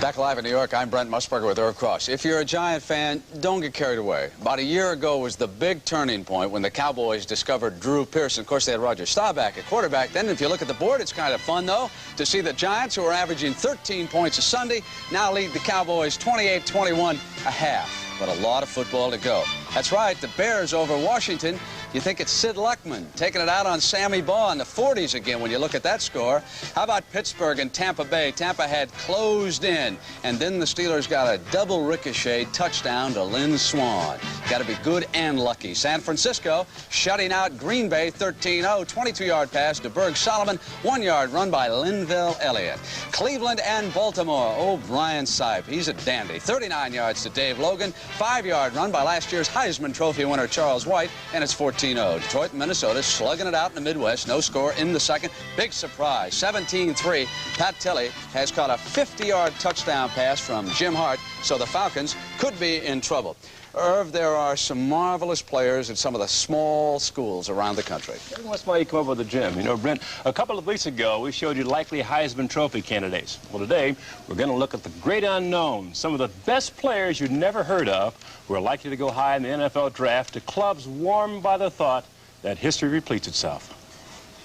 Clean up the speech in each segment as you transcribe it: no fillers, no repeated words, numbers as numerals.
Back live in New York, I'm Brent Musburger with Irv Cross. If you're a Giant fan, don't get carried away. About a year ago was the big turning point when the Cowboys discovered Drew Pearson. Of course, they had Roger Staubach at quarterback then. If you look at the board, it's kind of fun, though, to see the Giants, who are averaging 13 points a Sunday, now lead the Cowboys 28-21 a half. But a lot of football to go. That's right, the Bears over Washington. You think it's Sid Luckman taking it out on Sammy Baugh in the 40s again when you look at that score. How about Pittsburgh and Tampa Bay? Tampa had closed in, and then the Steelers got a double ricochet touchdown to Lynn Swann. Got to be good and lucky. San Francisco shutting out Green Bay 13-0, 22-yard pass to Berg Solomon, 1-yard run by Linville Elliott. Cleveland and Baltimore. Oh, Brian Sipe, he's a dandy. 39 yards to Dave Logan, 5-yard run by last year's Heisman Trophy winner Charles White, and it's 14-0. Detroit and Minnesota slugging it out in the Midwest. No score in the second. Big surprise, 17-3. Pat Tilley has caught a 50-yard touchdown pass from Jim Hart, so the Falcons could be in trouble. Irv, there are some marvelous players at some of the small schools around the country. That's why you come up with the gym. You know, Brent, a couple of weeks ago, we showed you likely Heisman Trophy candidates. Well, today, we're going to look at the great unknown, some of the best players you'd never heard of who are likely to go high in the NFL draft to clubs warmed by the thought that history repeats itself.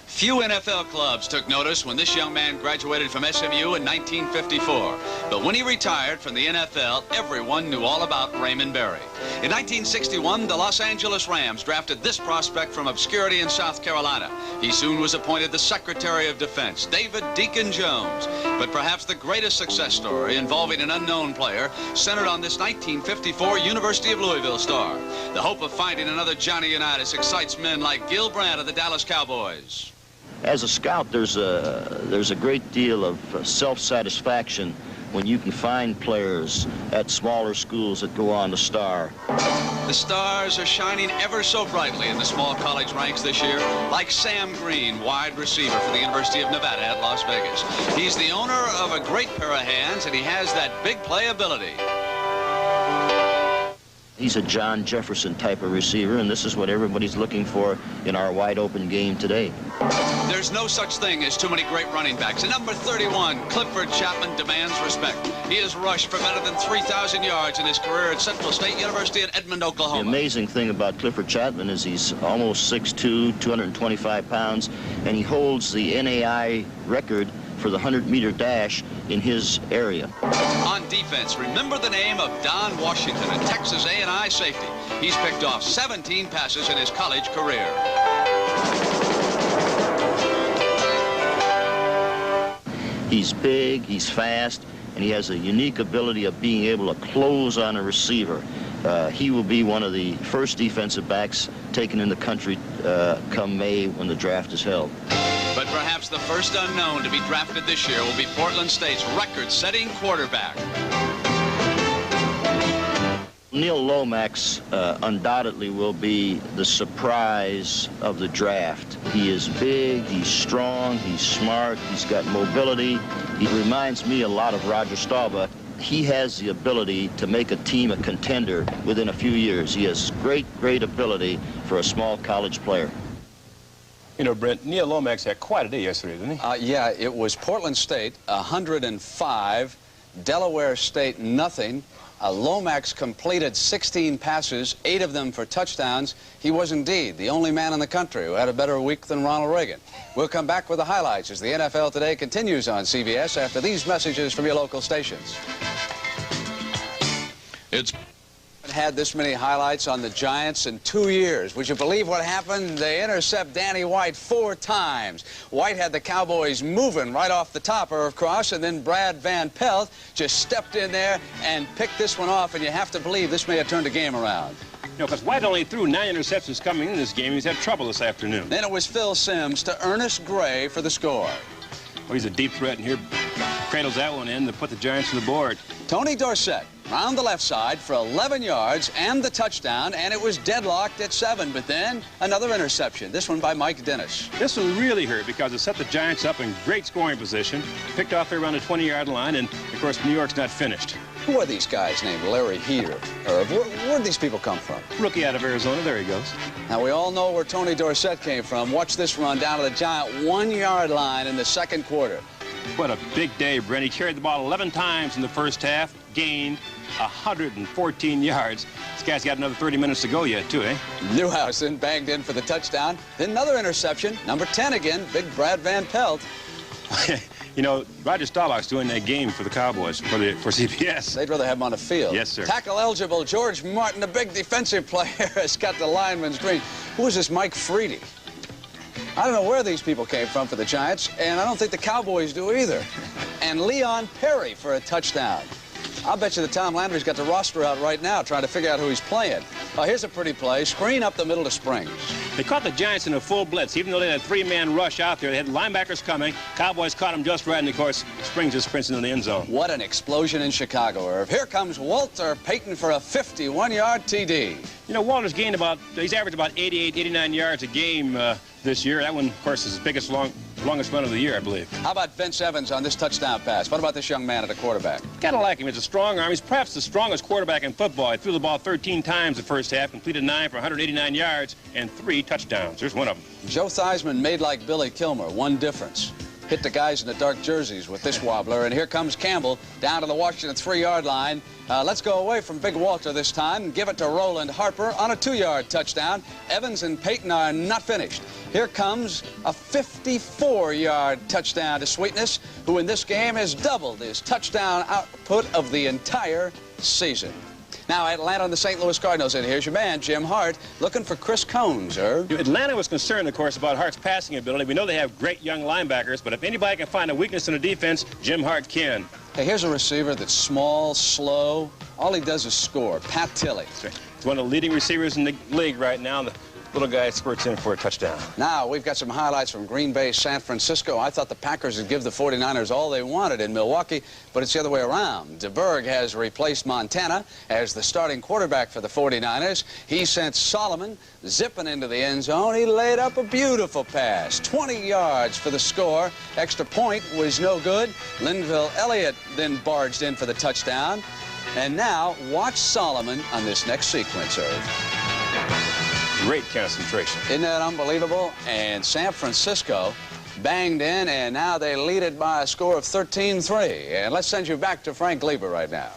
Few NFL clubs took notice when this young man graduated from SMU in 1954. But when he retired from the NFL, everyone knew all about Raymond Berry. In 1961, the Los Angeles Rams drafted this prospect from obscurity in South Carolina. He soon was appointed the Secretary of Defense, David Deacon Jones. But perhaps the greatest success story involving an unknown player centered on this 1954 University of Louisville star. The hope of finding another Johnny Unitas excites men like Gil Brandt of the Dallas Cowboys. As a scout, there's a great deal of self-satisfaction when you can find players at smaller schools that go on to star. The stars are shining ever so brightly in the small college ranks this year, like Sam Green, wide receiver for the University of Nevada at Las Vegas. He's the owner of a great pair of hands, and he has that big play ability. He's a John Jefferson type of receiver, and this is what everybody's looking for in our wide-open game today. There's no such thing as too many great running backs. And number 31, Clifford Chapman, demands respect. He has rushed for better than 3,000 yards in his career at Central State University in Edmond, Oklahoma. The amazing thing about Clifford Chapman is he's almost 6'2", 225 pounds, and he holds the NAI record for the 100-meter dash in his area. On defense, remember the name of Don Washington, a Texas A&I safety. He's picked off 17 passes in his college career. He's big, he's fast, and he has a unique ability of being able to close on a receiver. He will be one of the first defensive backs taken in the country come May when the draft is held. But perhaps the first unknown to be drafted this year will be Portland State's record-setting quarterback. Neil Lomax undoubtedly will be the surprise of the draft. He is big, he's strong, he's smart, he's got mobility. He reminds me a lot of Roger Staubach. He has the ability to make a team a contender within a few years. He has great ability for a small college player. You know, Brent, Neil Lomax had quite a day yesterday, didn't he? Yeah, it was Portland State, 105, Delaware State, nothing. Lomax completed 16 passes, 8 of them for touchdowns. He was indeed the only man in the country who had a better week than Ronald Reagan. We'll come back with the highlights as the NFL Today continues on CBS after these messages from your local stations. It's had this many highlights on the Giants in 2 years. Would you believe what happened? They intercept Danny White 4 times. White had the Cowboys moving right off the top, Irv Cross, and then Brad Van Pelt just stepped in there and picked this one off, and you have to believe this may have turned the game around. You know, because White only threw 9 interceptions coming in this game. He's had trouble this afternoon. Then it was Phil Simms to Ernest Gray for the score. Well, he's a deep threat, and here cradles that one in to put the Giants to the board. Tony Dorsett round the left side for 11 yards and the touchdown, and it was deadlocked at 7. But then another interception, this one by Mike Dennis. This one really hurt because it set the Giants up in great scoring position, picked off there around the 20-yard line, and, of course, New York's not finished. Who are these guys named Larry Heater? Where did these people come from? Rookie out of Arizona. There he goes. Now, we all know where Tony Dorsett came from. Watch this run down to the Giant 1-yard line in the second quarter. What a big day, Brent. He carried the ball 11 times in the first half, gained 114 yards. This guy's got another 30 minutes to go yet, too, eh? Newhausen banged in for the touchdown. Then another interception. Number 10 again, big Brad Van Pelt. You know, Roger Staubach's doing that game for the Cowboys, for CBS. They'd rather have him on the field. Yes, sir. Tackle eligible, George Martin, the big defensive player, has got the lineman's green. Who is this Mike Freedy? I don't know where these people came from for the Giants, and I don't think the Cowboys do either. And Leon Perry for a touchdown. I'll bet you that Tom Landry's got the roster out right now trying to figure out who he's playing. Oh, here's a pretty play. Screen up the middle to Springs. They caught the Giants in a full blitz. Even though they had a three-man rush out there, they had linebackers coming. Cowboys caught them just right, and, of course, Springs just sprints into the end zone. What an explosion in Chicago, Irv. Here comes Walter Payton for a 51-yard TD. You know, Walter's gained he's averaged about 88, 89 yards a game this year. That one, of course, is his biggest, longest run of the year, I believe. How about Vince Evans on this touchdown pass? What about this young man at the quarterback? Kind of like him. He's a strong arm. He's perhaps the strongest quarterback in football. He threw the ball 13 times the first half, completed 9 for 189 yards, and 3 touchdowns. There's one of them. Joe Theismann made like Billy Kilmer. One difference. Hit the guys in the dark jerseys with this wobbler. And here comes Campbell down to the Washington 3-yard line. Let's go away from Big Walter this time and give it to Roland Harper on a 2-yard touchdown. Evans and Payton are not finished. Here comes a 54-yard touchdown to Sweetness, who in this game has doubled his touchdown output of the entire season. Now, Atlanta and the St. Louis Cardinals, and here's your man, Jim Hart, looking for Chris Cones, Irv. Atlanta was concerned, of course, about Hart's passing ability. We know they have great young linebackers, but if anybody can find a weakness in the defense, Jim Hart can. Hey, here's a receiver that's small, slow. All he does is score. Pat Tilley. That's right. He's one of the leading receivers in the league right now. The little guy spurts in for a touchdown. Now, we've got some highlights from Green Bay, San Francisco. I thought the Packers would give the 49ers all they wanted in Milwaukee, but it's the other way around. DeBerg has replaced Montana as the starting quarterback for the 49ers. He sent Solomon zipping into the end zone. He laid up a beautiful pass. 20 yards for the score. Extra point was no good. Linville Elliott then barged in for the touchdown. And now, watch Solomon on this next sequence, Irv. Great concentration. Isn't that unbelievable? And San Francisco banged in, and now they lead it by a score of 13-3. And let's send you back to Frank Gleber right now.